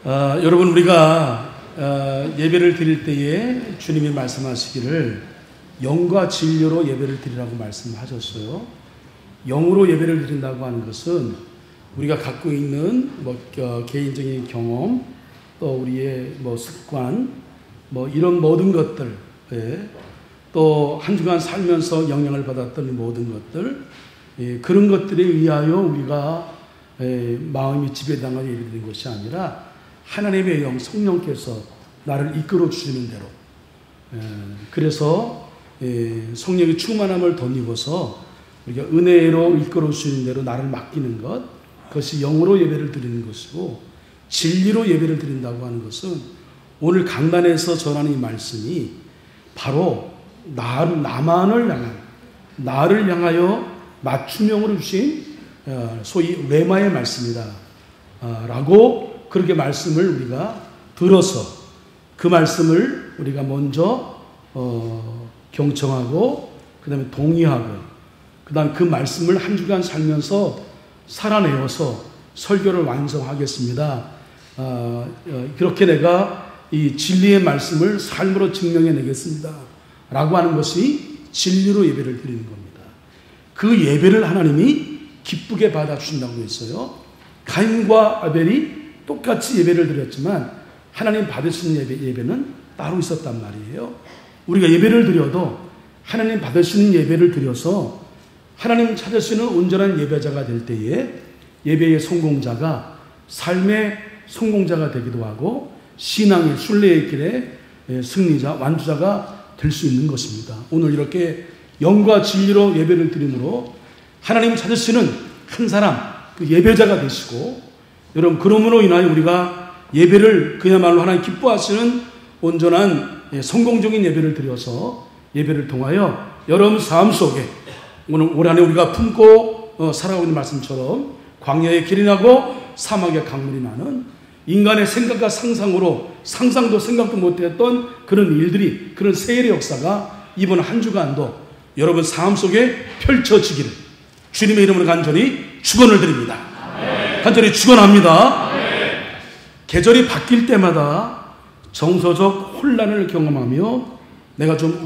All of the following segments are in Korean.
여러분 우리가 예배를 드릴 때에 주님이 말씀하시기를 영과 진리로 예배를 드리라고 말씀하셨어요. 영으로 예배를 드린다고 하는 것은 우리가 갖고 있는 개인적인 경험, 또 우리의 습관, 이런 모든 것들, 또 한 주간 살면서 영향을 받았던 모든 것들, 그런 것들에 의하여 우리가 마음이 지배당하여 예배드리는 것이 아니라 하나님의 영, 성령께서 나를 이끌어 주시는 대로, 그래서 성령의 충만함을 덧입어서 우리가 은혜로 이끌어 주시는 대로 나를 맡기는 것, 그것이 영으로 예배를 드리는 것이고, 진리로 예배를 드린다고 하는 것은 오늘 강단에서 전하는 이 말씀이 바로 나를 향하여 맞춤형으로 주신 소위 레마의 말씀이다 라고 그렇게 말씀을 우리가 들어서 그 말씀을 우리가 먼저 경청하고 그 다음에 동의하고 그 다음 그 말씀을 한 주간 살면서 살아내어서 설교를 완성하겠습니다. 그렇게 내가 이 진리의 말씀을 삶으로 증명해내겠습니다 라고 하는 것이 진리로 예배를 드리는 겁니다. 그 예배를 하나님이 기쁘게 받아주신다고 했어요. 가인과 아벨이 똑같이 예배를 드렸지만 하나님 받으시는 예배는 따로 있었단 말이에요. 우리가 예배를 드려도 하나님 받으시는 예배를 드려서 하나님 찾으시는 온전한 예배자가 될 때에 예배의 성공자가 삶의 성공자가 되기도 하고 신앙의 순례의 길에 승리자, 완주자가 될 수 있는 것입니다. 오늘 이렇게 영과 진리로 예배를 드림으로 하나님 찾으시는 한 사람, 그 예배자가 되시고, 여러분 그러므로 인하여 우리가 예배를 그야말로 하나님 기뻐하시는 온전한 성공적인 예배를 드려서 예배를 통하여 여러분 삶 속에 오늘 올 한해 우리가 품고 살아가고 있는 말씀처럼 광야의 길이 나고 사막의 강물이 나는 인간의 생각과 상상으로 상상도 생각도 못했던 그런 일들이, 그런 세일의 역사가 이번 한 주간도 여러분 삶 속에 펼쳐지기를 주님의 이름으로 간절히 축원을 드립니다. 간절히 축원합니다. 계절이 바뀔 때마다 정서적 혼란을 경험하며 내가 좀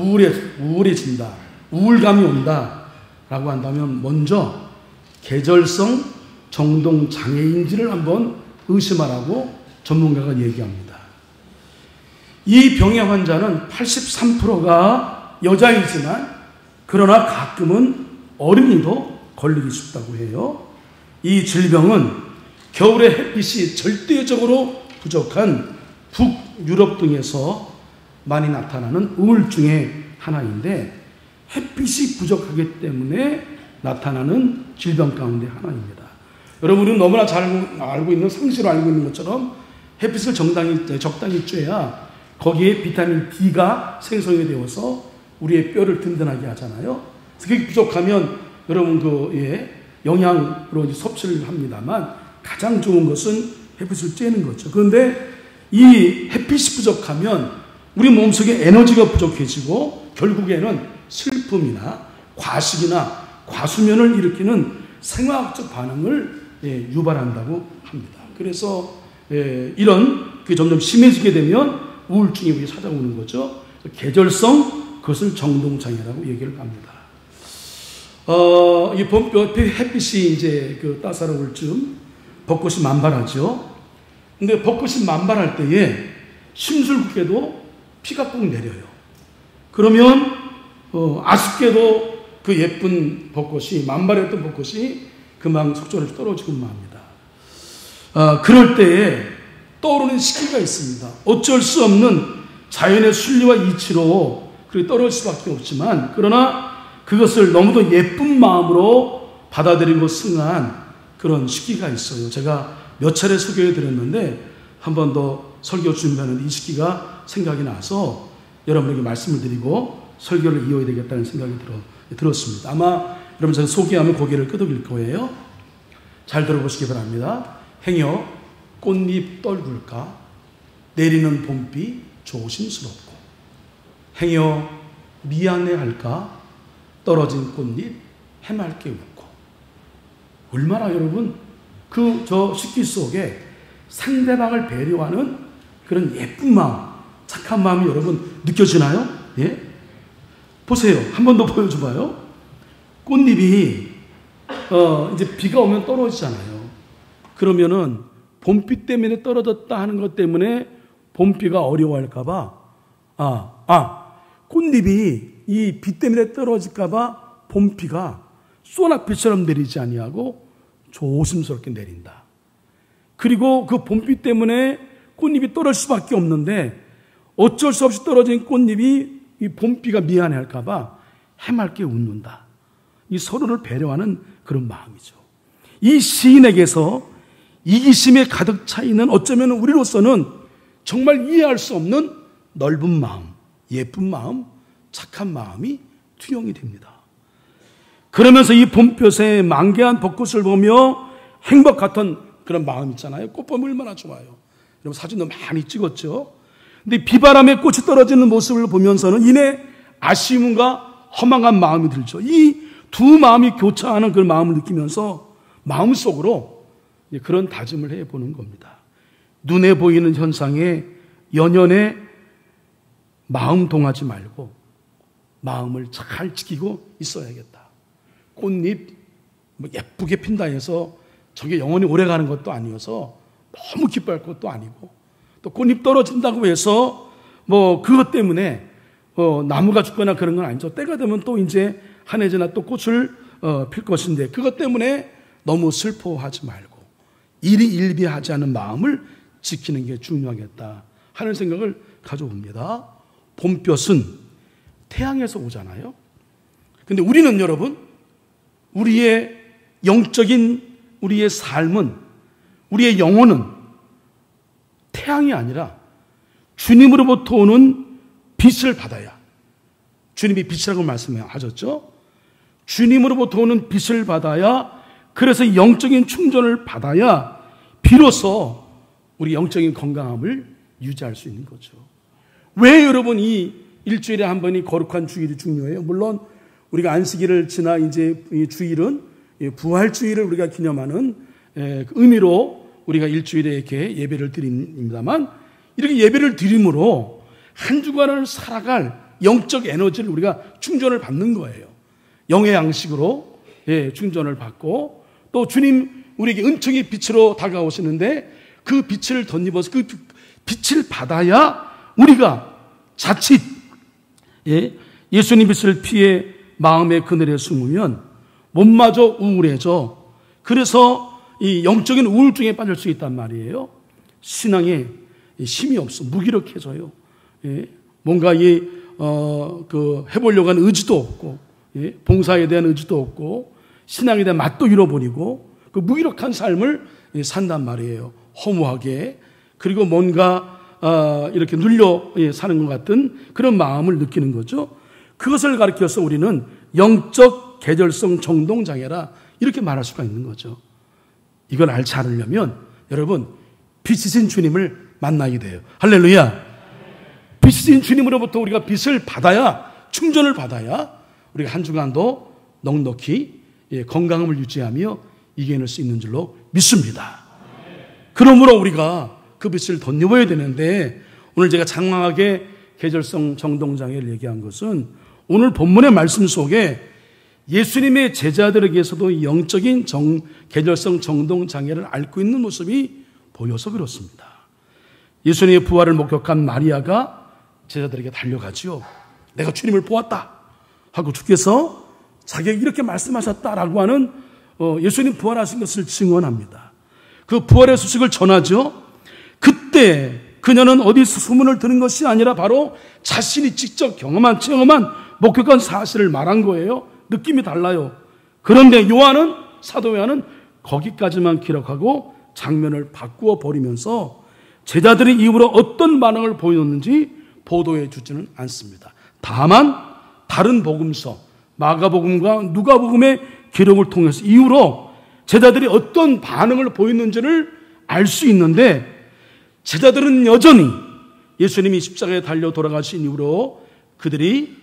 우울해진다, 우울감이 온다 라고 한다면 먼저 계절성 정동 장애인지를 한번 의심하라고 전문가가 얘기합니다. 이 병의 환자는 83%가 여자이지만 그러나 가끔은 어린이도 걸리기 쉽다고 해요. 이 질병은 겨울에 햇빛이 절대적으로 부족한 북유럽 등에서 많이 나타나는 우울증의 하나인데, 햇빛이 부족하기 때문에 나타나는 질병 가운데 하나입니다. 여러분은 너무나 잘 알고 있는, 상식으로 알고 있는 것처럼 햇빛을 적당히 쬐야 거기에 비타민 D가 생성이 되어서 우리의 뼈를 든든하게 하잖아요. 그게 부족하면 여러분 영양으로 섭취를 합니다만 가장 좋은 것은 햇빛을 쬐는 거죠. 그런데 이 햇빛이 부족하면 우리 몸속에 에너지가 부족해지고 결국에는 슬픔이나 과식이나 과수면을 일으키는 생화학적 반응을 유발한다고 합니다. 그래서 이런 게 점점 심해지게 되면 우울증이 우리 찾아오는 거죠. 계절성, 그것을 정동장애라고 얘기를 합니다. 이 햇빛이 이제 따사로울 즈음 벚꽃이 만발하죠. 근데 벚꽃이 만발할 때에 심술궂게도 비가 꼭 내려요. 그러면 아쉽게도 그 예쁜 벚꽃이, 만발했던 벚꽃이 금방 속절해서 떨어지고 맙니다. 그럴 때에 떠오르는 시기가 있습니다. 어쩔 수 없는 자연의 순리와 이치로 그렇게 떨어질 수밖에 없지만, 그러나 그것을 너무도 예쁜 마음으로 받아들이고 승한 그런 시기가 있어요. 제가 몇 차례 소개해 드렸는데 한 번 더 설교 준비하는 이 시기가 생각이 나서 여러분에게 말씀을 드리고 설교를 이어야 되겠다는 생각이 들었습니다. 아마 여러분 제가 소개하면 고개를 끄덕일 거예요. 잘 들어보시기 바랍니다. 행여 꽃잎 떨굴까 내리는 봄비 조심스럽고, 행여 미안해할까 떨어진 꽃잎 해맑게 웃고. 얼마나 여러분 저 식기 속에 상대방을 배려하는 그런 예쁜 마음, 착한 마음이 여러분 느껴지나요? 예? 보세요. 한 번 더 보여줘봐요. 꽃잎이 이제 비가 오면 떨어지잖아요. 그러면은 봄비 때문에 떨어졌다 하는 것 때문에 봄비가 어려워할까봐 꽃잎이 이 비 때문에 떨어질까봐 봄비가 소낙비처럼 내리지 아니하고 조심스럽게 내린다. 그리고 그 봄비 때문에 꽃잎이 떨어질 수밖에 없는데 어쩔 수 없이 떨어진 꽃잎이 이 봄비가 미안해할까봐 해맑게 웃는다. 이 서로를 배려하는 그런 마음이죠. 이 시인에게서 이기심에 가득 차 있는 어쩌면 우리로서는 정말 이해할 수 없는 넓은 마음, 예쁜 마음, 착한 마음이 투영이 됩니다. 그러면서 이 봄볕에 만개한 벚꽃을 보며 행복 같은 그런 마음 있잖아요. 꽃 보면 얼마나 좋아요. 여러분 사진도 많이 찍었죠. 근데 비바람에 꽃이 떨어지는 모습을 보면서는 이내 아쉬움과 허망한 마음이 들죠. 이 두 마음이 교차하는 그 마음을 느끼면서 마음속으로 그런 다짐을 해보는 겁니다. 눈에 보이는 현상에 연연해 마음 동하지 말고 마음을 잘 지키고 있어야겠다. 꽃잎 예쁘게 핀다 해서 저게 영원히 오래가는 것도 아니어서 너무 기뻐할 것도 아니고 또 꽃잎 떨어진다고 해서 그것 때문에 나무가 죽거나 그런 건 아니죠. 때가 되면 또 이제 한 해지나 또 꽃을 필 것인데 그것 때문에 너무 슬퍼하지 말고 일희일비하지 않은 마음을 지키는 게 중요하겠다 하는 생각을 가져봅니다. 봄볕은 태양에서 오잖아요. 근데 우리는 여러분 우리의 영적인 우리의 삶은 우리의 영혼은 태양이 아니라 주님으로부터 오는 빛을 받아야 주님이 빛이라고 말씀하셨죠. 주님으로부터 오는 빛을 받아야 그래서 영적인 충전을 받아야 비로소 우리 영적인 건강함을 유지할 수 있는 거죠. 왜 여러분 이 일주일에 한 번이 거룩한 주일이 중요해요? 물론 우리가 안식일을 지나 이제 이 주일은 부활주일을 우리가 기념하는 의미로 우리가 일주일에 이렇게 예배를 드립니다만 이렇게 예배를 드림으로 한 주간을 살아갈 영적 에너지를 우리가 충전을 받는 거예요. 영의 양식으로 충전을 받고 또 주님 우리에게 은총의 빛으로 다가오시는데 그 빛을 덧입어서 그 빛을 받아야 우리가 자칫 예수님 빛을 피해 마음의 그늘에 숨으면 몸마저 우울해져 그래서 이 영적인 우울증에 빠질 수 있단 말이에요. 신앙에 힘이 없어 무기력해져요. 뭔가 해보려고 하는 의지도 없고 봉사에 대한 의지도 없고 신앙에 대한 맛도 잃어버리고 그 무기력한 삶을 산단 말이에요. 허무하게 그리고 뭔가 이렇게 눌려 사는 것 같은 그런 마음을 느끼는 거죠. 그것을 가리켜서 우리는 영적 계절성 정동장애라 이렇게 말할 수가 있는 거죠. 이걸 알지 않으려면 여러분 빛이신 주님을 만나게 돼요. 할렐루야. 빛이신 주님으로부터 우리가 빛을 받아야 충전을 받아야 우리가 한 주간도 넉넉히 건강함을 유지하며 이겨낼 수 있는 줄로 믿습니다. 그러므로 우리가 그 빛을 덧입어야 되는데 오늘 제가 장황하게 계절성 정동장애를 얘기한 것은 오늘 본문의 말씀 속에 예수님의 제자들에게서도 영적인 계절성 정동장애를 앓고 있는 모습이 보여서 그렇습니다. 예수님의 부활을 목격한 마리아가 제자들에게 달려가지요. 내가 주님을 보았다 하고 주께서 자기에게 이렇게 말씀하셨다라고 하는 예수님 부활하신 것을 증언합니다. 그 부활의 소식을 전하죠. 그때 그녀는 어디서 소문을 들은 것이 아니라 바로 자신이 직접 체험한 목격한 사실을 말한 거예요. 느낌이 달라요. 그런데 사도 요한은 거기까지만 기록하고 장면을 바꾸어 버리면서 제자들이 이후로 어떤 반응을 보였는지 보도해 주지는 않습니다. 다만 다른 복음서 마가복음과 누가복음의 기록을 통해서 이후로 제자들이 어떤 반응을 보였는지를 알 수 있는데 제자들은 여전히 예수님이 십자가에 달려 돌아가신 이후로 그들이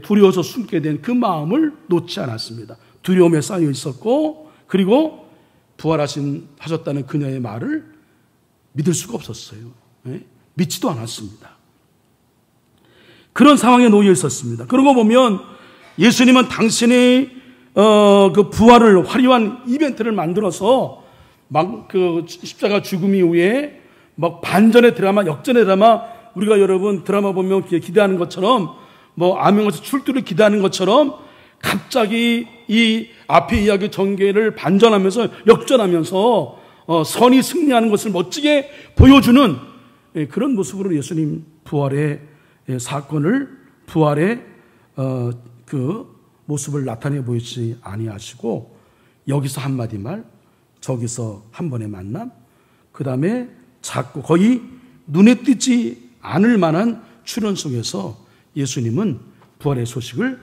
두려워서 숨게 된 그 마음을 놓지 않았습니다. 두려움에 쌓여 있었고 그리고 부활하셨다는 그녀의 말을 믿을 수가 없었어요. 믿지도 않았습니다. 그런 상황에 놓여 있었습니다. 그런 거 보면 예수님은 당신의 그 부활을 화려한 이벤트를 만들어서 막 그 십자가 죽음 이후에 막 반전의 드라마, 역전의 드라마, 우리가 여러분 드라마 보면 기대하는 것처럼 뭐 암행어사 출두를 기대하는 것처럼 갑자기 이 앞의 이야기 전개를 반전하면서 역전하면서 선이 승리하는 것을 멋지게 보여주는 그런 모습으로 예수님 부활의 사건을 부활의 그 모습을 나타내 보이지 아니하시고 여기서 한마디 말, 저기서 한 번의 만남, 그 다음에 작고 거의 눈에 띄지 않을 만한 출현 속에서 예수님은 부활의 소식을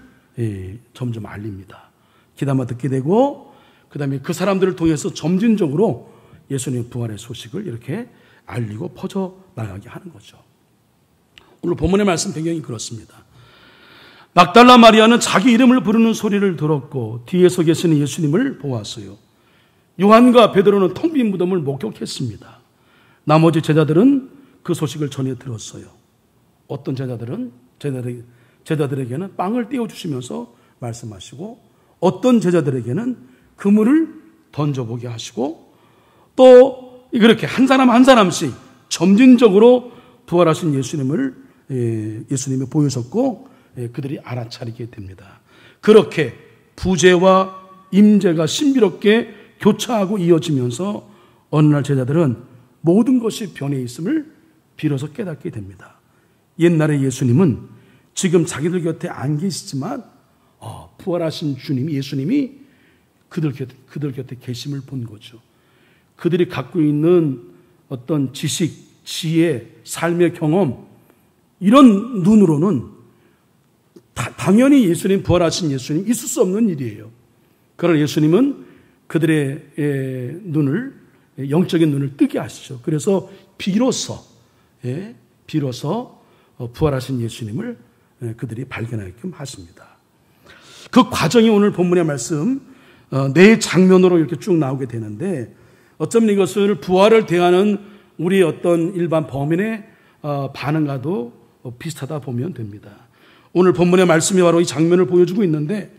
점점 알립니다. 귀담아 듣게 되고 그 다음에 그 사람들을 통해서 점진적으로 예수님의 부활의 소식을 이렇게 알리고 퍼져나가게 하는 거죠. 오늘 본문의 말씀 배경이 그렇습니다. 막달라 마리아는 자기 이름을 부르는 소리를 들었고 뒤에서 계시는 예수님을 보았어요. 요한과 베드로는 텅 빈 무덤을 목격했습니다. 나머지 제자들은 그 소식을 전해 들었어요. 어떤 제자들에게는 빵을 떼어주시면서 말씀하시고 어떤 제자들에게는 그물을 던져보게 하시고 또 그렇게 한 사람 한 사람씩 점진적으로 부활하신 예수님이 보여줬고 그들이 알아차리게 됩니다. 그렇게 부재와 임재가 신비롭게 교차하고 이어지면서 어느 날 제자들은 모든 것이 변해 있음을 비로소 깨닫게 됩니다. 옛날에 예수님은 지금 자기들 곁에 안 계시지만 부활하신 주님이 예수님이 그들 곁에 계심을 본 거죠. 그들이 갖고 있는 어떤 지식, 지혜, 삶의 경험 이런 눈으로는 당연히 예수님 부활하신 예수님 있을 수 없는 일이에요. 그러나 예수님은 그들의 눈을 영적인 눈을 뜨게 하시죠. 그래서 비로소 부활하신 예수님을 그들이 발견하게끔 하십니다. 그 과정이 오늘 본문의 말씀 네 장면으로 이렇게 쭉 나오게 되는데 어쩌면 이것을 부활을 대하는 우리 어떤 일반 범인의 반응과도 비슷하다 보면 됩니다. 오늘 본문의 말씀이 바로 이 장면을 보여주고 있는데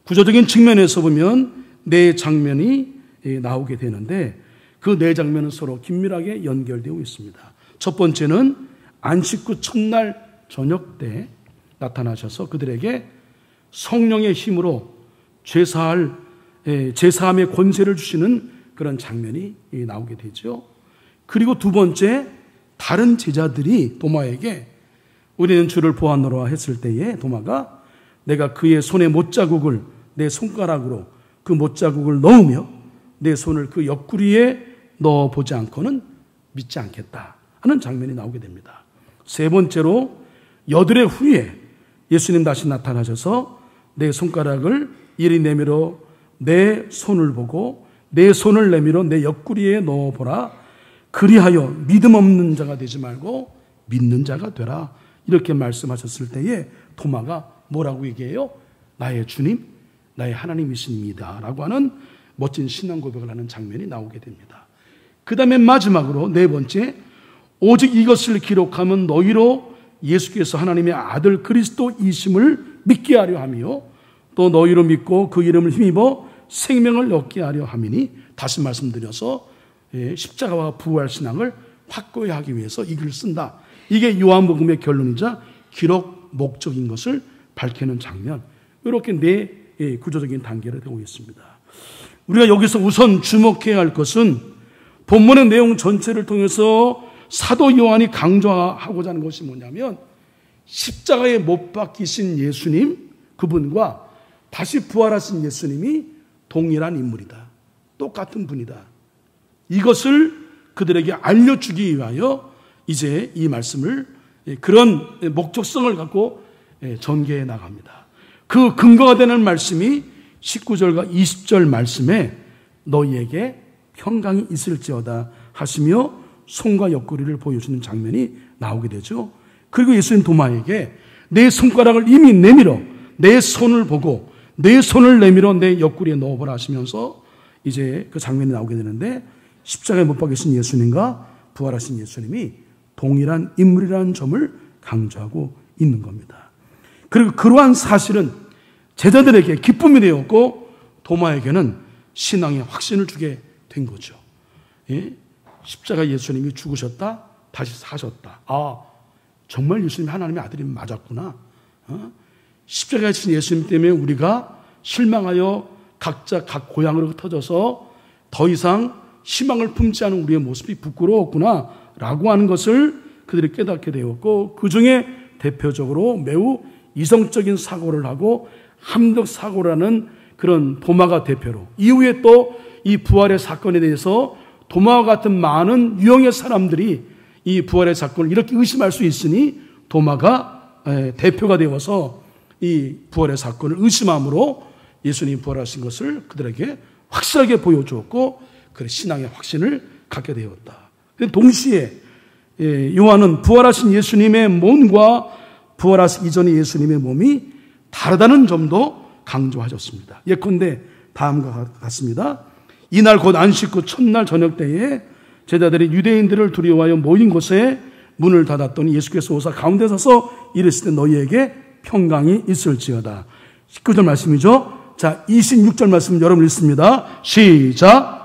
구조적인 측면에서 보면 네 장면이 나오게 되는데 그 네 장면은 서로 긴밀하게 연결되어 있습니다. 첫 번째는 안식 후 첫날 저녁 때 나타나셔서 그들에게 성령의 힘으로 제사함의 권세를 주시는 그런 장면이 나오게 되죠. 그리고 두 번째, 다른 제자들이 도마에게 우리는 주를 보았노라 했을 때에 도마가 내가 그의 손에 못자국을 내 손가락으로 그 못자국을 넣으며 내 손을 그 옆구리에 넣어보지 않고는 믿지 않겠다 하는 장면이 나오게 됩니다. 세 번째로 여드레 후에 예수님 다시 나타나셔서 내 손가락을 이리 내밀어 내 손을 보고 내 손을 내밀어 내 옆구리에 넣어보라. 그리하여 믿음 없는 자가 되지 말고 믿는 자가 되라. 이렇게 말씀하셨을 때에 도마가 뭐라고 얘기해요? 나의 주님, 나의 하나님이십니다 라고 하는 멋진 신앙 고백을 하는 장면이 나오게 됩니다. 그 다음에 마지막으로 네 번째, 오직 이것을 기록하면 너희로 예수께서 하나님의 아들 그리스도이심을 믿게 하려 하며 또 너희로 믿고 그 이름을 힘입어 생명을 얻게 하려 함이니, 다시 말씀드려서 십자가와 부활 신앙을 확고히 하기 위해서 이 글을 쓴다. 이게 요한복음의 결론이자 기록 목적인 것을 밝히는 장면, 이렇게 네 구조적인 단계로 되고 있습니다. 우리가 여기서 우선 주목해야 할 것은 본문의 내용 전체를 통해서 사도 요한이 강조하고자 하는 것이 뭐냐면, 십자가에 못 박히신 예수님, 그분과 다시 부활하신 예수님이 동일한 인물이다. 똑같은 분이다. 이것을 그들에게 알려주기 위하여 이제 이 말씀을 그런 목적성을 갖고 전개해 나갑니다. 그 근거가 되는 말씀이 19절과 20절 말씀에 너희에게 평강이 있을지어다 하시며 손과 옆구리를 보여주는 장면이 나오게 되죠. 그리고 예수님 도마에게 내 손가락을 이미 내밀어 내 손을 보고 내 손을 내밀어 내 옆구리에 넣어보라 하시면서 이제 그 장면이 나오게 되는데, 십자가에 못 박히신 예수님과 부활하신 예수님이 동일한 인물이라는 점을 강조하고 있는 겁니다. 그리고 그러한 사실은 제자들에게 기쁨이 되었고 도마에게는 신앙의 확신을 주게 된 거죠. 예? 십자가 예수님이 죽으셨다, 다시 사셨다. 아, 정말 예수님이 하나님의 아들이 맞았구나. 십자가에 진 예수님 때문에 우리가 실망하여 각자 각 고향으로 흩어져서 더 이상 희망을 품지 않은 우리의 모습이 부끄러웠구나 라고 하는 것을 그들이 깨닫게 되었고, 그 중에 대표적으로 매우 이성적인 사고를 하고 합리적 사고라는 그런 도마가 대표로, 이후에 또 이 부활의 사건에 대해서 도마와 같은 많은 유형의 사람들이 이 부활의 사건을 이렇게 의심할 수 있으니 도마가 대표가 되어서 이 부활의 사건을 의심함으로 예수님이 부활하신 것을 그들에게 확실하게 보여주었고, 그 신앙의 확신을 갖게 되었다. 동시에 요한은 부활하신 예수님의 몸과 부활하신 이전의 예수님의 몸이 다르다는 점도 강조하셨습니다. 예컨대 다음과 같습니다. 이날 곧 안식 후 첫날 저녁 때에 제자들이 유대인들을 두려워하여 모인 곳에 문을 닫았더니 예수께서 오사 가운데 서서 이르시되 너희에게 평강이 있을지어다. 19절 말씀이죠. 자, 26절 말씀 여러분 읽습니다. 시작.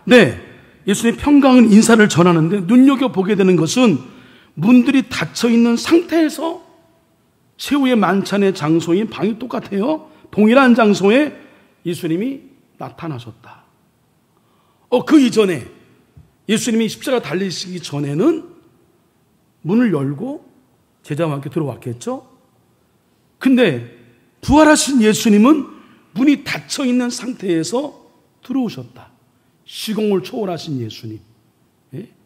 네, 예수님의 평강은 인사를 전하는데 눈여겨보게 되는 것은 문들이 닫혀있는 상태에서 최후의 만찬의 장소인 방이 똑같아요. 동일한 장소에 예수님이 나타나셨다. 그 이전에 예수님이 십자가 달리시기 전에는 문을 열고 제자와 함께 들어왔겠죠. 근데 부활하신 예수님은 문이 닫혀있는 상태에서 들어오셨다. 시공을 초월하신 예수님.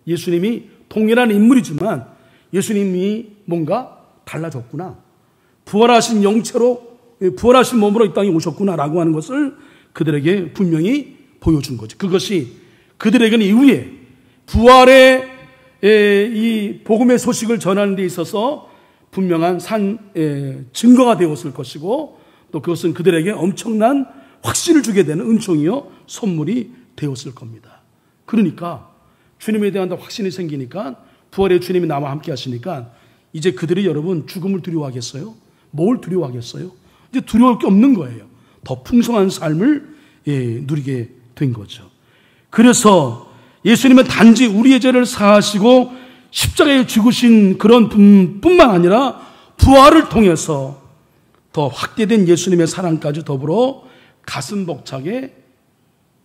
예수님이 동일한 인물이지만 예수님이 뭔가 달라졌구나. 부활하신 영체로, 부활하신 몸으로 이 땅에 오셨구나라고 하는 것을 그들에게 분명히 보여준 거죠. 그것이 그들에게는 이후에 부활의 이 복음의 소식을 전하는 데 있어서 분명한 증거가 되었을 것이고, 또 그것은 그들에게 엄청난 확신을 주게 되는 은총이요 선물이 되었을 겁니다. 그러니까 주님에 대한 확신이 생기니까, 부활의 주님이 나와 함께 하시니까 이제 그들이 여러분 죽음을 두려워하겠어요? 뭘 두려워하겠어요? 이제 두려울 게 없는 거예요. 더 풍성한 삶을 누리게 된 거죠. 그래서 예수님은 단지 우리의 죄를 사하시고 십자가에 죽으신 그런 뿐만 아니라 부활을 통해서 더 확대된 예수님의 사랑까지 더불어 가슴 벅차게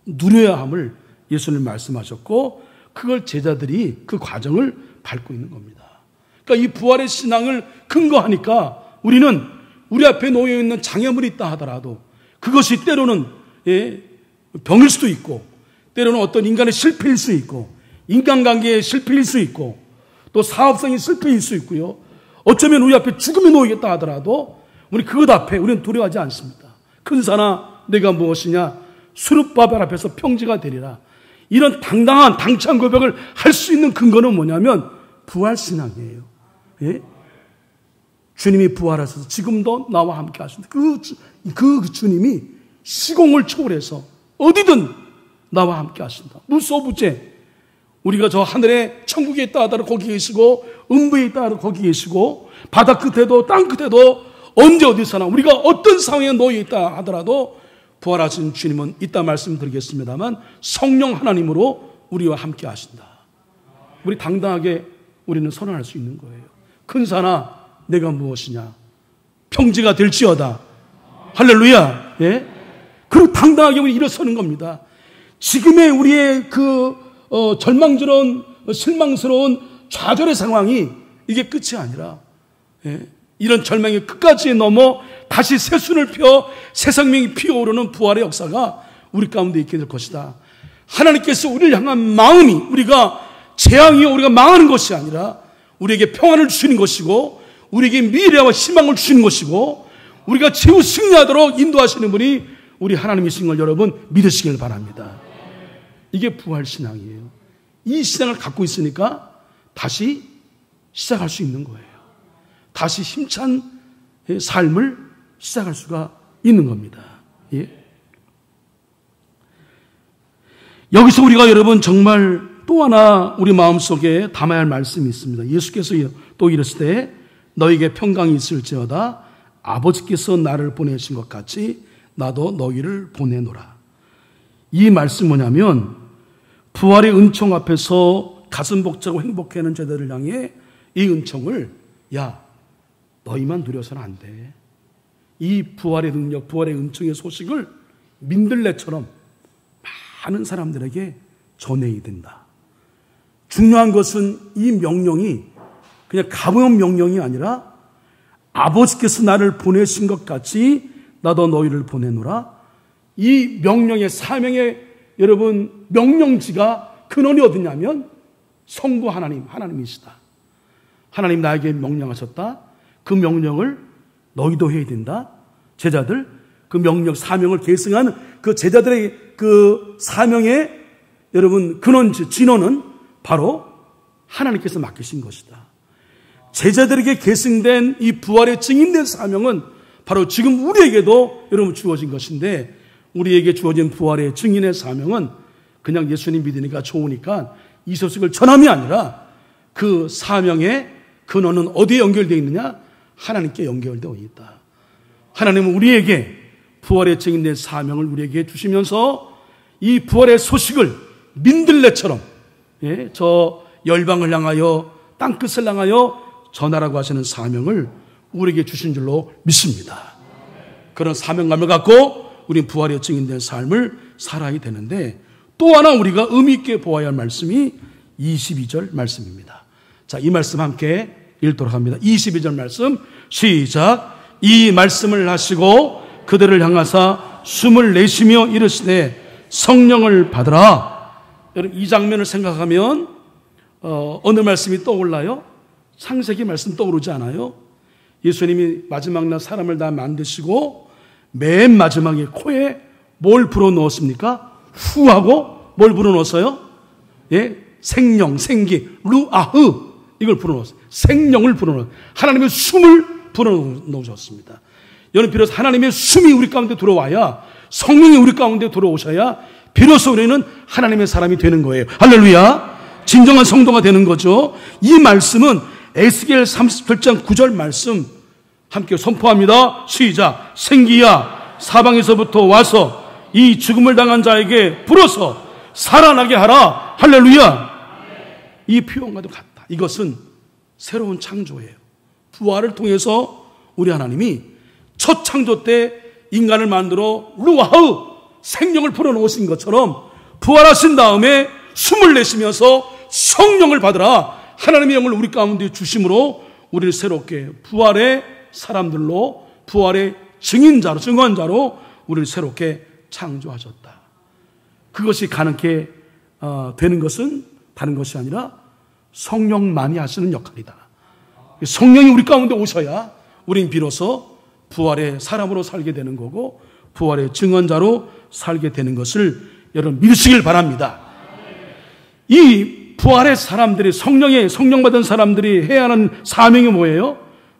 누려야 함을 예수님 말씀하셨고, 그걸 제자들이 그 과정을 밟고 있는 겁니다. 그러니까 이 부활의 신앙을 근거하니까 우리는 우리 앞에 놓여있는 장애물이 있다 하더라도 그것이 때로는 병일 수도 있고, 때로는 어떤 인간의 실패일 수 있고, 인간관계의 실패일 수 있고, 또 사업성의 실패일 수 있고요. 어쩌면 우리 앞에 죽음이 놓이겠다 하더라도 우리 그것 앞에 우리는 두려워하지 않습니다. 큰사나 내가 무엇이냐, 수르바벨 앞에서 평지가 되리라. 이런 당당한 당찬 고백을 할 수 있는 근거는 뭐냐면 부활신앙이에요. 예? 주님이 부활하셔서 지금도 나와 함께 하신다. 그 주님이 시공을 초월해서 어디든 나와 함께 하신다. 무소부재. 우리가 저 하늘에 천국에 있다 하더라도 거기 계시고, 음부에 있다 하더라도 거기 계시고, 바다 끝에도 땅 끝에도 언제 어디서나 우리가 어떤 상황에 놓여 있다 하더라도 부활하신 주님은 이따 말씀드리겠습니다만 성령 하나님으로 우리와 함께 하신다. 우리 당당하게 우리는 선언할 수 있는 거예요. 큰사나 내가 무엇이냐, 평지가 될지어다. 할렐루야. 예? 그리고 당당하게 우리 일어서는 겁니다. 지금의 우리의 절망스러운 실망스러운 좌절의 상황이 이게 끝이 아니라, 이런 절망의 끝까지 넘어 다시 새 순을 펴 새 생명이 피어오르는 부활의 역사가 우리 가운데 있게 될 것이다. 하나님께서 우리를 향한 마음이 우리가 재앙이요 우리가 망하는 것이 아니라 우리에게 평안을 주시는 것이고, 우리에게 미래와 희망을 주시는 것이고, 우리가 최후 승리하도록 인도하시는 분이 우리 하나님이신 걸 여러분 믿으시길 바랍니다. 이게 부활신앙이에요. 이 신앙을 갖고 있으니까 다시 시작할 수 있는 거예요. 다시 힘찬 삶을 시작할 수가 있는 겁니다. 예. 여기서 우리가 여러분 정말 또 하나 우리 마음속에 담아야 할 말씀이 있습니다. 예수께서 또 이르시되 너에게 평강이 있을지어다 아버지께서 나를 보내신 것 같이 나도 너희를 보내노라. 이 말씀 뭐냐면 부활의 은총 앞에서 가슴 벅차고 행복해하는 제자들을 향해 이 은총을 야 너희만 누려서는 안 돼. 이 부활의 능력, 부활의 은총의 소식을 민들레처럼 많은 사람들에게 전해야 된다. 중요한 것은 이 명령이 그냥 가벼운 명령이 아니라 아버지께서 나를 보내신 것 같이 나도 너희를 보내노라. 이 명령의 사명의 여러분 명령지가 근원이 어디냐면 성부 하나님이시다. 하나님 나에게 명령하셨다. 그 명령을 너희도 해야 된다. 제자들 그 명령 사명을 계승한 그 제자들의 그 사명의 여러분 근원지 진원은 바로 하나님께서 맡기신 것이다. 제자들에게 계승된 이 부활의 증인된 사명은 바로 지금 우리에게도 여러분 주어진 것인데 우리에게 주어진 부활의 증인의 사명은 그냥 예수님 믿으니까 좋으니까 이 소식을 전함이 아니라 그 사명의 근원은 어디에 연결되어 있느냐? 하나님께 연결되어 있다. 하나님은 우리에게 부활의 증인된 사명을 우리에게 주시면서 이 부활의 소식을 민들레처럼 저 열방을 향하여 땅끝을 향하여 전하라고 하시는 사명을 우리에게 주신 줄로 믿습니다. 그런 사명감을 갖고 우리는 부활의 증인된 삶을 살아야 되는데 또 하나 우리가 의미 있게 보아야 할 말씀이 22절 말씀입니다. 자, 이 말씀 함께 읽도록 합니다. 22절 말씀 시작. 이 말씀을 하시고 그들을 향하사 숨을 내쉬며 이르시되 성령을 받으라. 여러분 이 장면을 생각하면 어느 말씀이 떠올라요? 창세기 말씀 떠오르지 않아요? 예수님이 마지막 날 사람을 다 만드시고 맨 마지막에 코에 뭘 불어넣었습니까? 후하고 뭘 불어넣었어요? 예? 생령, 생기, 루아흐 이걸 불어넣었어요. 생령을 불어넣었어요. 하나님의 숨을 불어넣으셨습니다. 여러분 비로소 하나님의 숨이 우리 가운데 들어와야 성령이 우리 가운데 들어오셔야 비로소 우리는 하나님의 사람이 되는 거예요. 할렐루야. 진정한 성도가 되는 거죠. 이 말씀은 에스겔 37장 9절 말씀 함께 선포합니다. 시작. 생기야 사방에서부터 와서 이 죽음을 당한 자에게 불어서 살아나게 하라. 할렐루야. 이 표현과도 같다. 이것은 새로운 창조예요. 부활을 통해서 우리 하나님이 첫 창조 때 인간을 만들어 루아흐 생명을 불어넣으신 것처럼 부활하신 다음에 숨을 내쉬면서 성령을 받으라. 하나님의 영을 우리 가운데 주심으로 우리를 새롭게 부활의 사람들로 부활의 증인자로 증언자로 우리를 새롭게 창조하셨다. 그것이 가능케 되는 것은 다른 것이 아니라 성령만이 하시는 역할이다. 성령이 우리 가운데 오셔야 우린 비로소 부활의 사람으로 살게 되는 거고 부활의 증언자로 살게 되는 것을 여러분 믿으시길 바랍니다. 이 부활의 사람들이 성령 받은 사람들이 해야 하는 사명이 뭐예요?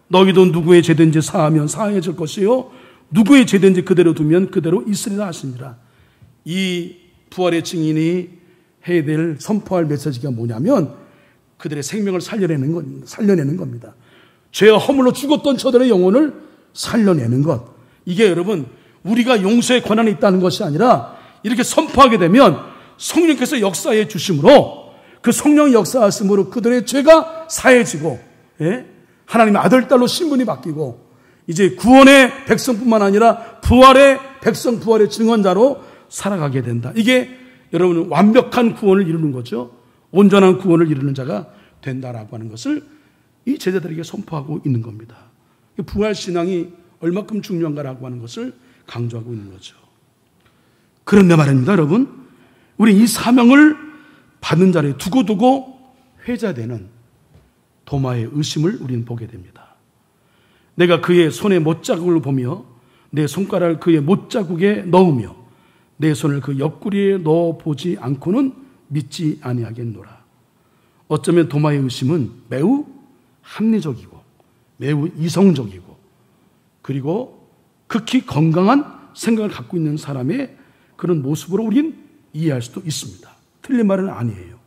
너희도 누구의 죄든지 사하면 사해질 것이요 누구의 죄든지 그대로 두면 그대로 있으리라 하시니라. 이 부활의 증인이 해야 될 선포할 메시지가 뭐냐면 그들의 생명을 살려내는 겁니다. 죄와 허물로 죽었던 저들의 영혼을 살려내는 것. 이게 여러분 우리가 용서의 권한이 있다는 것이 아니라 이렇게 선포하게 되면 성령께서 역사해 주심으로 그 성령의 역사하심으로 그들의 죄가 사해지고 하나님의 아들 딸로 신분이 바뀌고 이제 구원의 백성뿐만 아니라 부활의 백성 부활의 증언자로 살아가게 된다. 이게 여러분 완벽한 구원을 이루는 거죠. 온전한 구원을 이루는 자가 된다라고 하는 것을 이 제자들에게 선포하고 있는 겁니다. 부활신앙이 얼마큼 중요한가라고 하는 것을 강조하고 있는 거죠. 그런데 말입니다, 여러분. 우리 이 사명을 받는 자리에 두고두고 회자되는 도마의 의심을 우리는 보게 됩니다. 내가 그의 손의 못자국을 보며 내 손가락을 그의 못자국에 넣으며 내 손을 그 옆구리에 넣어보지 않고는 믿지 아니하겠노라. 어쩌면 도마의 의심은 매우 합리적이고 매우 이성적이고 그리고 극히 건강한 생각을 갖고 있는 사람의 그런 모습으로 우린 이해할 수도 있습니다. 틀린 말은 아니에요.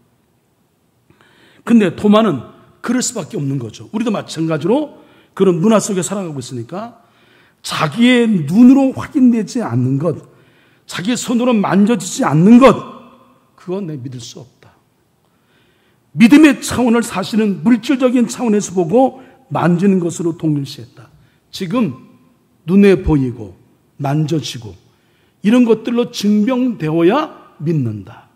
근데 도마는 그럴 수밖에 없는 거죠. 우리도 마찬가지로 그런 문화 속에 살아가고 있으니까 자기의 눈으로 확인되지 않는 것, 자기의 손으로 만져지지 않는 것, 그건 내 믿을 수 없다. 믿음의 차원을 사실은 물질적인 차원에서 보고 만지는 것으로 동일시했다. 지금 눈에 보이고 만져지고 이런 것들로 증명되어야 믿는다.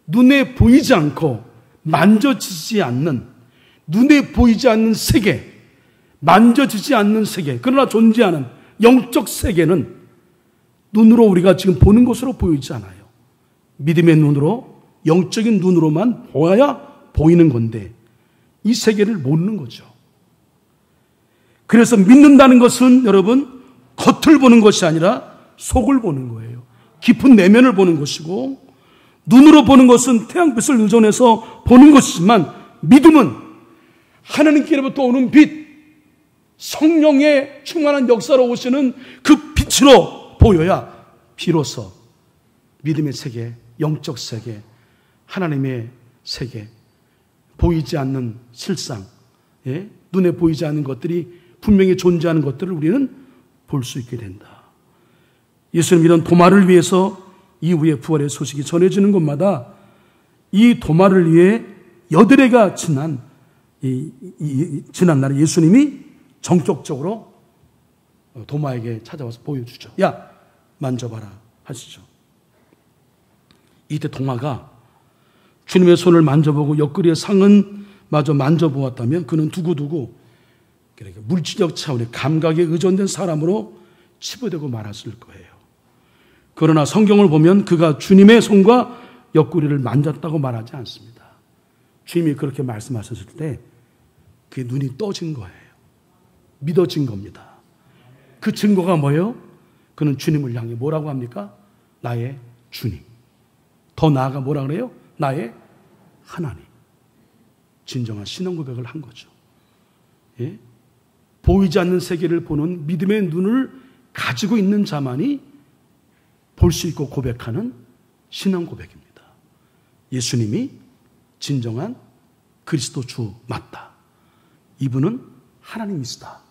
눈에 보이지 않고 만져지지 않는, 눈에 보이지 않는 세계, 만져지지 않는 세계, 그러나 존재하는 영적 세계는 눈으로 우리가 지금 보는 것으로 보이지 않아요. 믿음의 눈으로, 영적인 눈으로만 보아야 보이는 건데 이 세계를 모르는 거죠. 그래서 믿는다는 것은 여러분 겉을 보는 것이 아니라 속을 보는 거예요. 깊은 내면을 보는 것이고, 눈으로 보는 것은 태양빛을 의존해서 보는 것이지만 믿음은 하나님께로부터 오는 빛, 성령의 충만한 역사로 오시는 그 빛으로 보여야 비로소 믿음의 세계, 영적 세계, 하나님의 세계, 보이지 않는 실상, 눈에 보이지 않는 것들이 분명히 존재하는 것들을 우리는 볼 수 있게 된다. 예수님 이런 도마를 위해서 이후에 부활의 소식이 전해지는 곳마다 이 도마를 위해 여드레가 지난 날에 예수님이 정격적으로 도마에게 찾아와서 보여주죠. 야, 만져봐라 하시죠. 이때 도마가 주님의 손을 만져보고 옆구리의 상은 마저 만져보았다면 그는 두고두고 물질적 차원의 감각에 의존된 사람으로 치부되고 말았을 거예요. 그러나 성경을 보면 그가 주님의 손과 옆구리를 만졌다고 말하지 않습니다. 주님이 그렇게 말씀하셨을 때 그의 눈이 떠진 거예요. 믿어진 겁니다. 그 증거가 뭐예요? 그는 주님을 향해 뭐라고 합니까? 나의 주님. 더 나아가 뭐라 그래요? 나의 하나님. 진정한 신앙 고백을 한 거죠. 예? 보이지 않는 세계를 보는 믿음의 눈을 가지고 있는 자만이 볼 수 있고 고백하는 신앙 고백입니다. 예수님이 진정한 그리스도 주 맞다. 이분은 하나님이시다.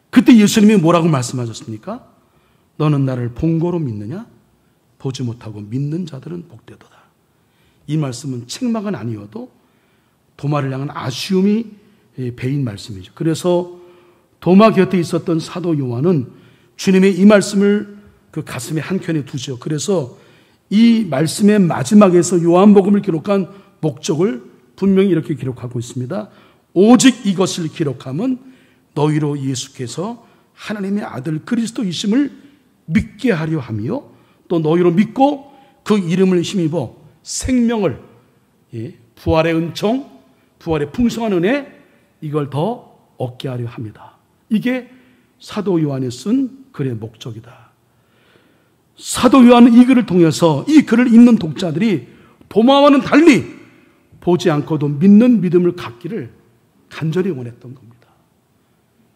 그때 예수님이 뭐라고 말씀하셨습니까? 너는 나를 본 거로 믿느냐? 보지 못하고 믿는 자들은 복되도다. 이 말씀은 책망은 아니어도 도마를 향한 아쉬움이 배인 말씀이죠. 그래서 도마 곁에 있었던 사도 요한은 주님의 이 말씀을 그 가슴에 한켠에 두죠. 그래서 이 말씀의 마지막에서 요한복음을 기록한 목적을 분명히 이렇게 기록하고 있습니다. 오직 이것을 기록함은 너희로 예수께서 하나님의 아들 그리스도이심을 믿게 하려 하며 또 너희로 믿고 그 이름을 힘입어 생명을, 부활의 은총, 부활의 풍성한 은혜, 이걸 더 얻게 하려 합니다. 이게 사도 요한이 쓴 글의 목적이다. 사도 요한은 이 글을 통해서 이 글을 읽는 독자들이 도마와는 달리 보지 않고도 믿는 믿음을 갖기를 간절히 원했던 겁니다.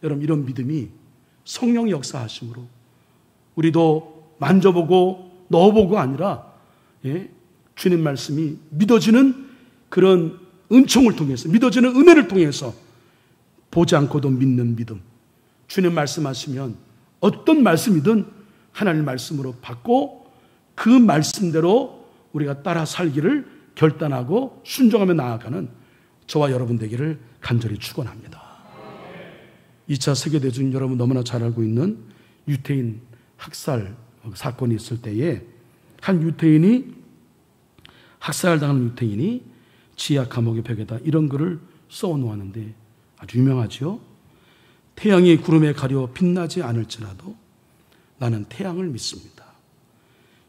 여러분, 이런 믿음이 성령 역사하심으로 우리도 만져보고 넣어보고 아니라 주님 말씀이 믿어지는 그런 은총을 통해서, 믿어지는 은혜를 통해서 보지 않고도 믿는 믿음. 주님 말씀하시면 어떤 말씀이든 하나님 말씀으로 받고 그 말씀대로 우리가 따라 살기를 결단하고 순종하며 나아가는 저와 여러분 되기를 간절히 축원합니다. 2차 세계대전 여러분 너무나 잘 알고 있는 유태인 학살 사건이 있을 때에 한 유태인이, 학살당하는 유태인이 지하 감옥의 벽에다 이런 글을 써놓았는데 아주 유명하죠. 태양이 구름에 가려 빛나지 않을지라도 나는 태양을 믿습니다.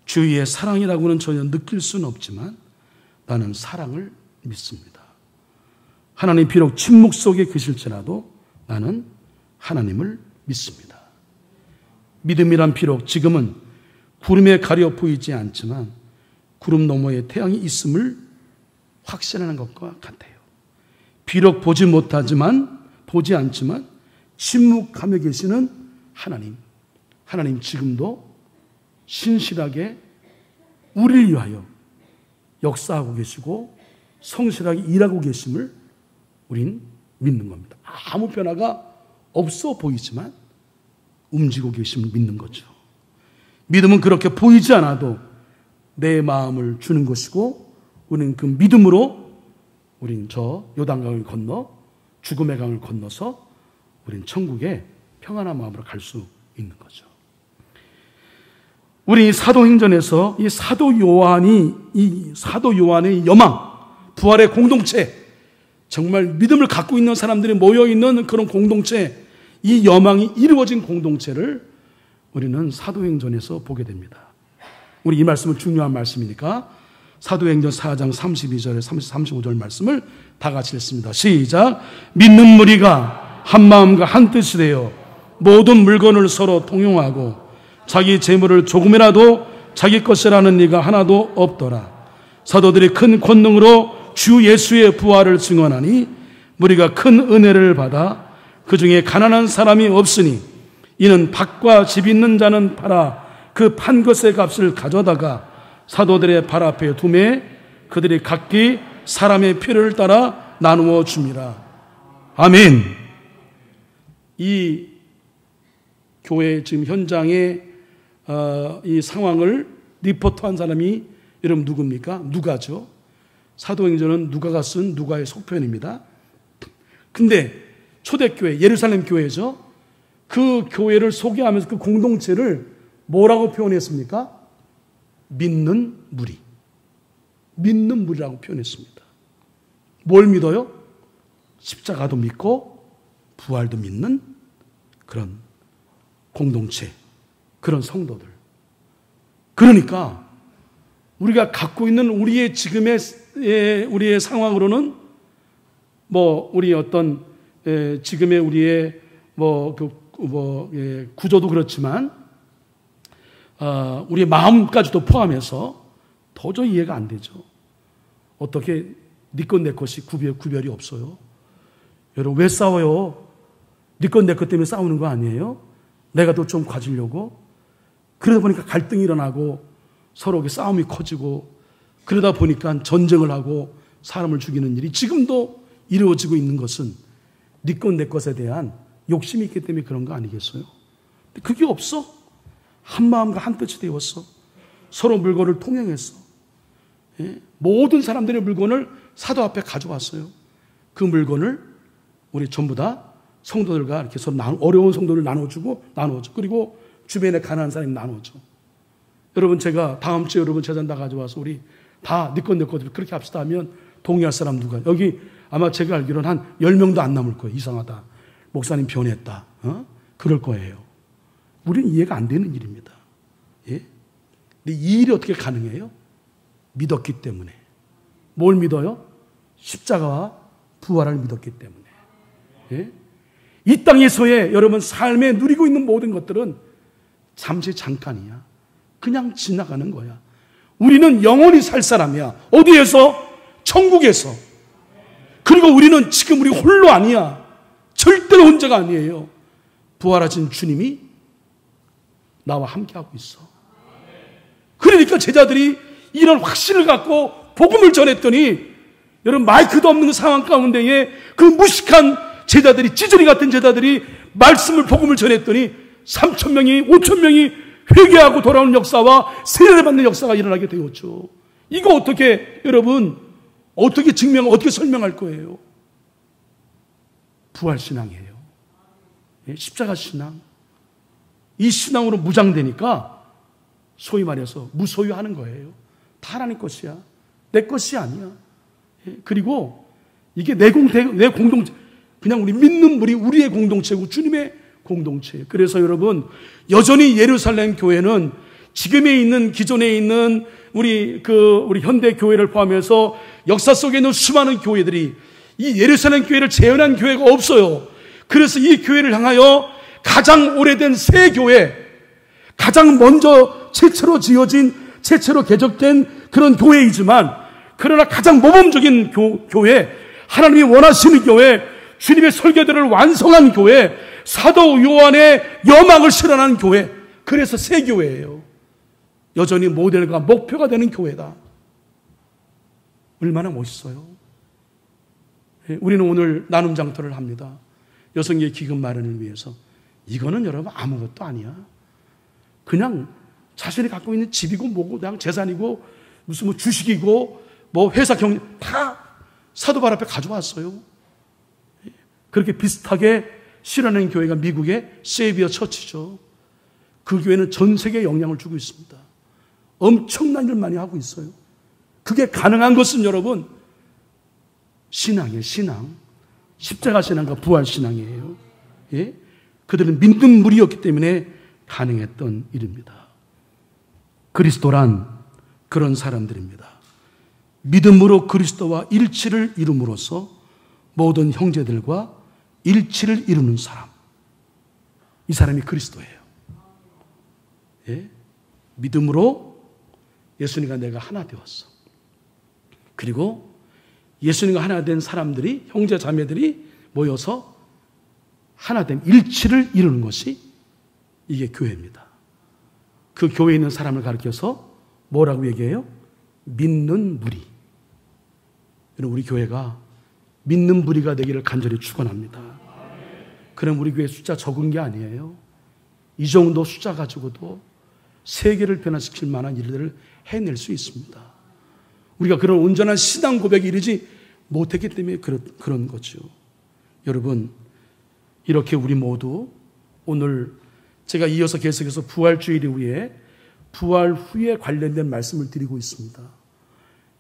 주위의 사랑이라고는 전혀 느낄 수는 없지만 나는 사랑을 믿습니다. 하나님 비록 침묵 속에 계실지라도 나는 하나님을 믿습니다. 믿음이란 비록 지금은 구름에 가려 보이지 않지만 구름 너머에 태양이 있음을 확신하는 것과 같아요. 비록 보지 못하지만 보지 않지만 침묵하며 계시는 하나님. 하나님 지금도 신실하게 우리를 위하여 역사하고 계시고 성실하게 일하고 계심을 우린 믿는 겁니다. 아무 변화가 없어 보이지만 움직이고 계심을 믿는 거죠. 믿음은 그렇게 보이지 않아도 내 마음을 주는 것이고 우리는 그 믿음으로 우린 저 요단강을 건너 죽음의 강을 건너서 우린 천국에 평안한 마음으로 갈 수 있는 거죠. 우리 사도행전에서 이 사도 요한의 여망, 부활의 공동체, 정말 믿음을 갖고 있는 사람들이 모여있는 그런 공동체, 이 여망이 이루어진 공동체를 우리는 사도행전에서 보게 됩니다. 우리 이 말씀은 중요한 말씀이니까 사도행전 4장 32절, 35절 말씀을 다 같이 읽습니다. 시작. 믿는 무리가 한 마음과 한 뜻이 되어 모든 물건을 서로 통용하고 자기 재물을 조금이라도 자기 것이라는 이가 하나도 없더라. 사도들이 큰 권능으로 주 예수의 부활을 증언하니 무리가 큰 은혜를 받아 그 중에 가난한 사람이 없으니 이는 밭과 집 있는 자는 팔아 그 판 것의 값을 가져다가 사도들의 발 앞에 두매 그들이 각기 사람의 필요를 따라 나누어 줍니다. 아멘. 이 교회 지금 현장의 이 상황을 리포트한 사람이 여러분 누굽니까? 누가죠. 사도행전은 누가가 쓴 누가의 속편입니다. 근데 초대교회, 예루살렘 교회죠. 그 교회를 소개하면서 그 공동체를 뭐라고 표현했습니까? 믿는 무리. 믿는 무리라고 표현했습니다. 뭘 믿어요? 십자가도 믿고 부활도 믿는 그런 공동체, 그런 성도들. 그러니까 우리가 갖고 있는 우리의 지금의 우리의 상황으로는 우리 어떤 지금의 우리의 구조도 그렇지만 우리의 마음까지도 포함해서 도저히 이해가 안 되죠. 어떻게 네 것 내 것이 구별이 없어요? 여러분 왜 싸워요? 네 것 내 것 때문에 싸우는 거 아니에요? 내가 더 좀 가지려고? 그러다 보니까 갈등이 일어나고 서로 싸움이 커지고 그러다 보니까 전쟁을 하고 사람을 죽이는 일이 지금도 이루어지고 있는 것은 네 것 내 것에 대한 욕심이 있기 때문에 그런 거 아니겠어요? 근데 그게 없어. 한 마음과 한 뜻이 되었어. 서로 물건을 통행했어. 모든 사람들의 물건을 사도 앞에 가져왔어요. 그 물건을 우리 전부 다 성도들과 이렇게 서로 어려운 성도를 나눠주고 그리고 주변에 가난한 사람이 나눠줘. 여러분 제가 다음 주에 여러분 재단 다 가져와서 우리 다 네 것 내 것 그렇게 합시다 하면 동의할 사람 누가? 여기 아마 제가 알기로는 한 10명도 안 남을 거예요. 이상하다. 목사님 변했다. 그럴 거예요. 우리는 이해가 안 되는 일입니다. 예? 근데 이 일이 어떻게 가능해요? 믿었기 때문에. 뭘 믿어요? 십자가와 부활을 믿었기 때문에. 예? 이 땅에서의 여러분 삶에 누리고 있는 모든 것들은 잠시 잠깐이야. 그냥 지나가는 거야. 우리는 영원히 살 사람이야. 어디에서? 천국에서. 그리고 우리는 지금 우리 홀로 아니야. 절대로 혼자가 아니에요. 부활하신 주님이 나와 함께하고 있어. 그러니까 제자들이 이런 확신을 갖고 복음을 전했더니 여러분 마이크도 없는 상황 가운데에 그 무식한 제자들이 찌질이 같은 제자들이 말씀을 복음을 전했더니 3,000명이 5,000명이 회개하고 돌아오는 역사와 세례를 받는 역사가 일어나게 되었죠. 이거 어떻게 여러분 어떻게 어떻게 설명할 거예요? 부활신앙이에요. 십자가 신앙. 이 신앙으로 무장되니까 소위 말해서 무소유하는 거예요. 다 하나님 것이야. 내 것이 아니야. 그리고 이게 내 공동체, 그냥 우리 믿는 우리의 공동체고 주님의 공동체. 그래서 여러분 여전히 예루살렘 교회는 지금에 있는 기존에 있는 우리 현대 교회를 포함해서 역사 속에 있는 수많은 교회들이 이 예루살렘 교회를 재현한 교회가 없어요. 그래서 이 교회를 향하여 가장 오래된 새 교회, 가장 먼저 최초로 지어진, 최초로 개척된 그런 교회이지만, 그러나 가장 모범적인 교회, 하나님이 원하시는 교회, 주님의 설교들을 완성한 교회, 사도 요한의 여망을 실현한 교회, 그래서 새 교회예요. 여전히 모델과 목표가 되는 교회다. 얼마나 멋있어요. 우리는 오늘 나눔 장터를 합니다. 여성의 기금 마련을 위해서. 이거는 여러분 아무것도 아니야. 그냥 자신이 갖고 있는 집이고 뭐고 그냥 재산이고 무슨 뭐 주식이고 뭐 회사 경리 다 사도발 앞에 가져왔어요. 그렇게 비슷하게 실현한 교회가 미국의 세비어 처치죠. 그 교회는 전 세계에 영향을 주고 있습니다. 엄청난 일 많이 하고 있어요. 그게 가능한 것은 여러분 신앙이에요. 신앙. 십자가 신앙과 부활 신앙이에요. 예? 그들은 믿는 무리였기 때문에 가능했던 일입니다. 그리스도란 그런 사람들입니다. 믿음으로 그리스도와 일치를 이룸으로써 모든 형제들과 일치를 이루는 사람. 이 사람이 그리스도예요. 예? 믿음으로 예수님과 내가 하나 되었어. 그리고 예수님과 하나 된 사람들이, 형제 자매들이 모여서 하나 된 일치를 이루는 것이 이게 교회입니다. 그 교회에 있는 사람을 가리켜서 뭐라고 얘기해요? 믿는 무리. 우리 교회가 믿는 무리가 되기를 간절히 축원합니다. 그럼 우리 교회 숫자 적은 게 아니에요. 이 정도 숫자 가지고도 세계를 변화시킬 만한 일들을 해낼 수 있습니다. 우리가 그런 온전한 신앙 고백에 이르지 못했기 때문에 그런 거죠. 여러분, 이렇게 우리 모두 오늘 제가 이어서 계속해서 부활주일 이후에 부활 후에 관련된 말씀을 드리고 있습니다.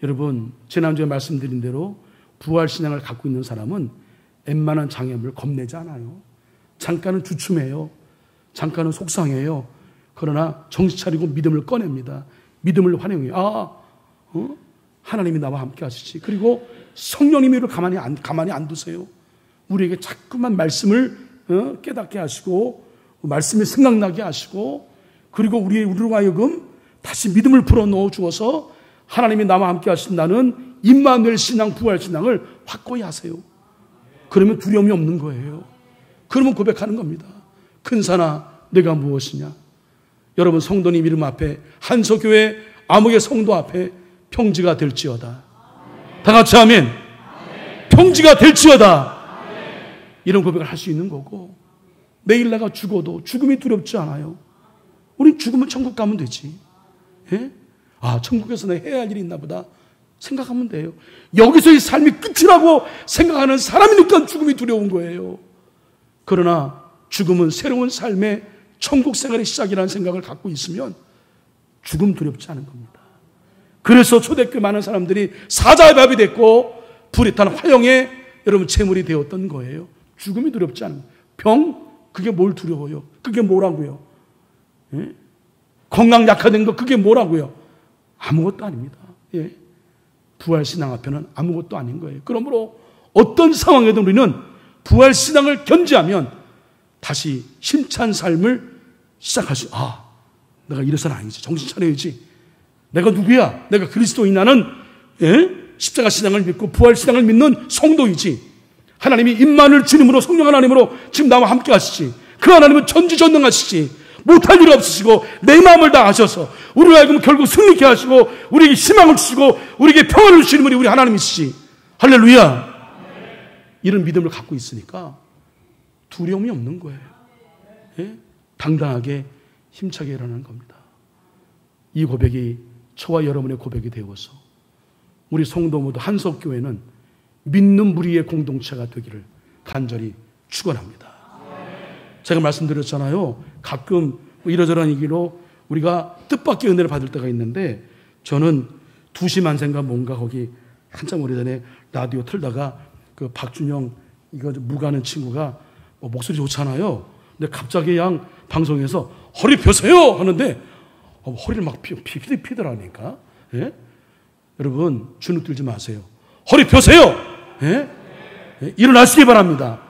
여러분, 지난주에 말씀드린 대로 부활신앙을 갖고 있는 사람은 웬만한 장애물을 겁내지 않아요. 잠깐은 주춤해요. 잠깐은 속상해요. 그러나 정신 차리고 믿음을 꺼냅니다. 믿음을 환영해요. 하나님이 나와 함께 하시지. 그리고 성령님이 우리를 가만히 안 두세요. 우리에게 자꾸만 말씀을 깨닫게 하시고 말씀이 생각나게 하시고 그리고 우리로 하여금 다시 믿음을 불어넣어 주어서 하나님이 나와 함께 하신다는 임마누엘 신앙, 부활 신앙을 확고히 하세요. 그러면 두려움이 없는 거예요. 그러면 고백하는 겁니다. 큰 산아 내가 무엇이냐. 여러분 성도님 이름 앞에 한서교회 암흑의 성도 앞에 평지가 될지어다. 다 같이 아멘. 평지가 될지어다. 이런 고백을 할 수 있는 거고 내일 내가 죽어도 죽음이 두렵지 않아요. 우린 죽으면 천국 가면 되지. 예? 천국에서 내가 해야 할 일이 있나 보다 생각하면 돼요. 여기서의 삶이 끝이라고 생각하는 사람이니까 죽음이 두려운 거예요. 그러나 죽음은 새로운 삶의 천국 생활의 시작이라는 생각을 갖고 있으면 죽음 두렵지 않은 겁니다. 그래서 초대교회 많은 사람들이 사자의 밥이 됐고 불이 탄 화형에 여러분 제물이 되었던 거예요. 죽음이 두렵지 않은 거예요. 병? 그게 뭘 두려워요? 그게 뭐라고요? 예? 건강 약화된 거 그게 뭐라고요? 아무것도 아닙니다. 예? 부활신앙 앞에는 아무것도 아닌 거예요. 그러므로 어떤 상황에도 우리는 부활신앙을 견지하면 다시 힘찬 삶을 시작할 수 내가 이래서는 아니지. 정신 차려야지. 내가 누구야? 내가 그리스도인 나는 십자가 신앙을 믿고 부활신앙을 믿는 성도이지. 하나님이 임마누엘 주님으로 성령 하나님으로 지금 나와 함께 하시지. 그 하나님은 전지전능하시지. 못할 일 없으시고 내 마음을 다 아셔서 우리를 알고 결국 승리케 하시고 우리에게 희망을 주시고 우리에게 평안을 주시는 분이 우리 하나님이시지. 할렐루야. 이런 믿음을 갖고 있으니까 두려움이 없는 거예요. 예? 당당하게 힘차게 일어나는 겁니다. 이 고백이 저와 여러분의 고백이 되어서 우리 성도 모두 한석교회는 믿는 무리의 공동체가 되기를 간절히 축원합니다. 제가 말씀드렸잖아요. 가끔 이러저러한 얘기로 우리가 뜻밖의 은혜를 받을 때가 있는데 저는 2시 만세인가 뭔가 거기 한참 오래전에 라디오 틀다가 그 박준영 이거 무가는 친구가 목소리 좋잖아요. 근데 갑자기 양 방송에서 허리 펴세요 하는데 허리를 막 피더라니까. 예? 여러분 주눅 들지 마세요. 허리 펴세요. 예? 예? 일어나시기 바랍니다.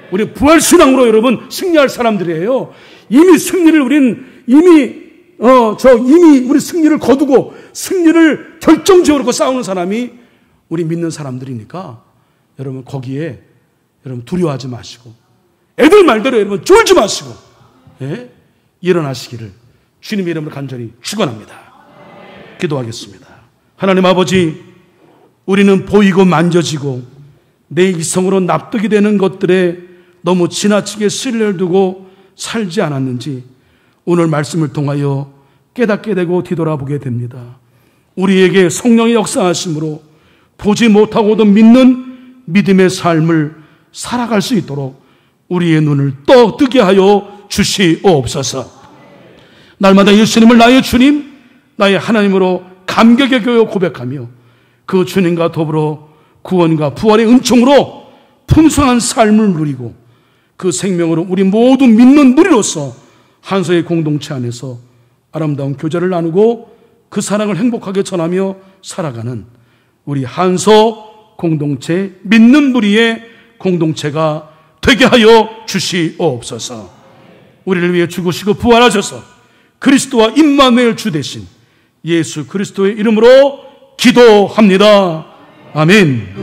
우리 부활신앙으로 여러분 승리할 사람들이에요. 이미 승리를 이미 우리 승리를 거두고 승리를 결정적으로 싸우는 사람이 우리 믿는 사람들이니까 여러분 거기에 여러분 두려워하지 마시고 애들 말대로 여러분 쫄지 마시고 예? 일어나시기를 주님의 이름으로 간절히 축원합니다. 기도하겠습니다. 하나님 아버지, 우리는 보이고 만져지고 내 이성으로 납득이 되는 것들에 너무 지나치게 신뢰를 두고 살지 않았는지 오늘 말씀을 통하여 깨닫게 되고 뒤돌아보게 됩니다. 우리에게 성령의 역사하심으로 보지 못하고도 믿는 믿음의 삶을 살아갈 수 있도록 우리의 눈을 떠 뜨게 하여 주시옵소서. 날마다 예수님을 나의 주님, 나의 하나님으로 감격의 교회 고백하며 그 주님과 더불어 구원과 부활의 은총으로 풍성한 삶을 누리고 그 생명으로 우리 모두 믿는 무리로서 한서의 공동체 안에서 아름다운 교제를 나누고 그 사랑을 행복하게 전하며 살아가는 우리 한서 공동체, 믿는 무리의 공동체가 되게 하여 주시옵소서. 우리를 위해 죽으시고 부활하셔서 그리스도와 임마누엘 주 되신 예수 그리스도의 이름으로 기도합니다. 아멘.